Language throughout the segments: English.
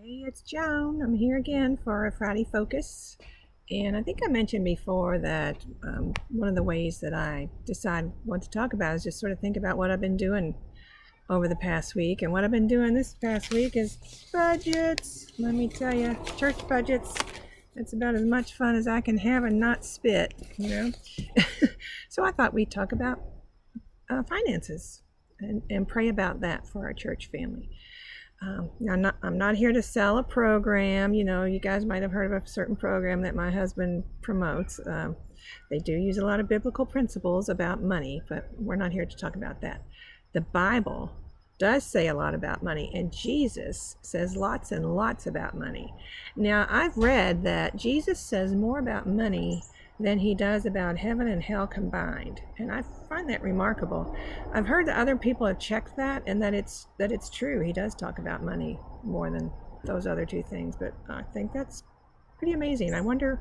Hey, it's Joan. I'm here again for a Friday Focus. And I think I mentioned before that one of the ways that I decide what to talk about is just sort of think about what I've been doing over the past week. And what I've been doing this past week is budgets. Let me tell you, church budgets. It's about as much fun as I can have and not spit, you know? So I thought we'd talk about finances and pray about that for our church family. I'm not here to sell a program. You know, you guys might have heard of a certain program that my husband promotes. They do use a lot of biblical principles about money, but we're not here to talk about that. The Bible does say a lot about money, and Jesus says lots and lots about money. Now, I've read that Jesus says more about money than he does about heaven and hell combined, and I find that remarkable. I've heard that other people have checked that and that it's true. He does talk about money more than those other two things, but I think that's pretty amazing. I wonder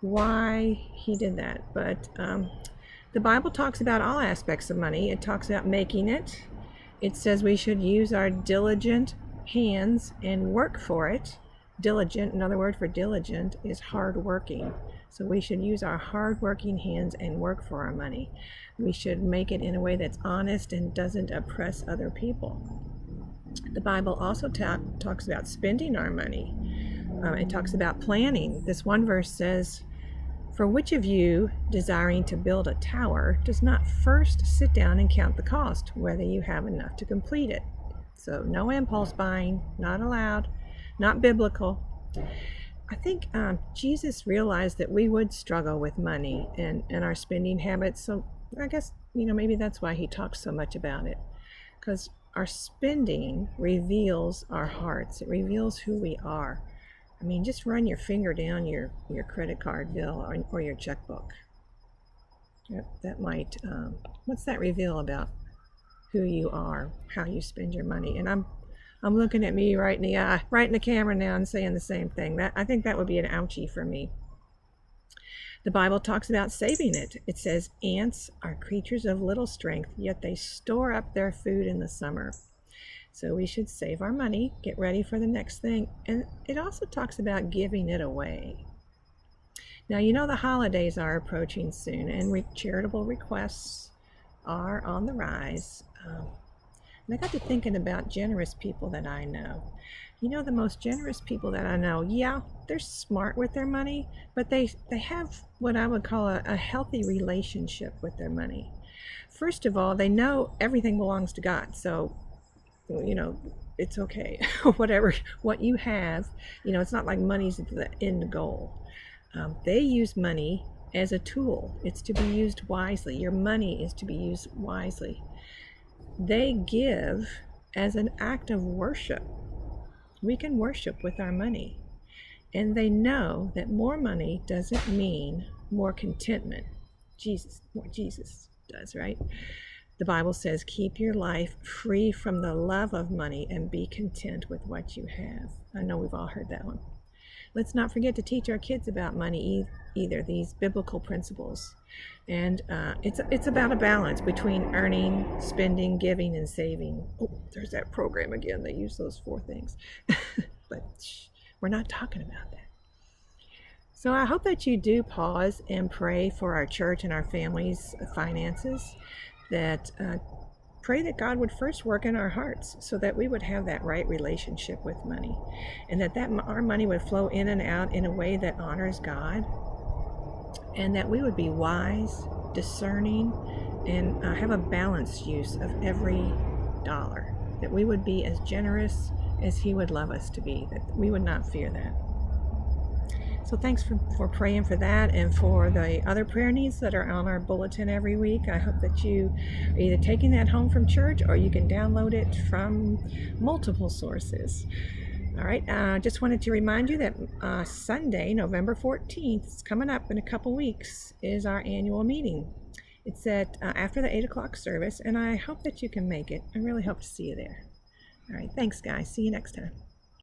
why he did that. But the Bible talks about all aspects of money. It talks about making it. It says we should use our diligent hands and work for it. Diligent, another word for diligent, is hardworking. So we should use our hardworking hands and work for our money. We should make it in a way that's honest and doesn't oppress other people. The Bible also talks about spending our money. It talks about planning. This one verse says, "For which of you, desiring to build a tower, does not first sit down and count the cost, whether you have enough to complete it?" So no impulse buying, not allowed, not biblical. I think Jesus realized that we would struggle with money and our spending habits. So I guess, maybe that's why he talks so much about it. Because our spending reveals our hearts. It reveals who we are. I mean, just run your finger down your credit card bill or your checkbook. That might, what's that reveal about who you are, how you spend your money? And I'm looking at me right in the eye, right in the camera now, and saying the same thing. I think that would be an ouchie for me. The Bible talks about saving it. It says, "Ants are creatures of little strength, yet they store up their food in the summer." So we should save our money, get ready for the next thing. And it also talks about giving it away. Now, the holidays are approaching soon, and charitable requests are on the rise. And I got to thinking about generous people that I know. The most generous people that I know, yeah, they're smart with their money, but they have what I would call a healthy relationship with their money. First of all, they know everything belongs to God, so, it's okay. What you have, it's not like money's the end goal. They use money as a tool. It's to be used wisely. Your money is to be used wisely. They give as an act of worship. We can worship with our money. And they know that more money doesn't mean more contentment. More Jesus does, right? The Bible says, "Keep your life free from the love of money and be content with what you have." I know we've all heard that one. Let's not forget to teach our kids about money either, these biblical principles. And it's about a balance between earning, spending, giving, and saving. Oh, there's that program again. They use those four things. But we're not talking about that. So I hope that you do pause and pray for our church and our family's finances, that pray that God would first work in our hearts so that we would have that right relationship with money, and that our money would flow in and out in a way that honors God, and that we would be wise, discerning, and have a balanced use of every dollar, that we would be as generous as he would love us to be, that we would not fear that. So thanks for praying for that and for the other prayer needs that are on our bulletin every week. I hope that you are either taking that home from church or you can download it from multiple sources. All right, just wanted to remind you that Sunday, November 14th, it's coming up in a couple weeks, is our annual meeting. It's at after the 8 o'clock service, and I hope that you can make it. I really hope to see you there. All right, thanks, guys. See you next time.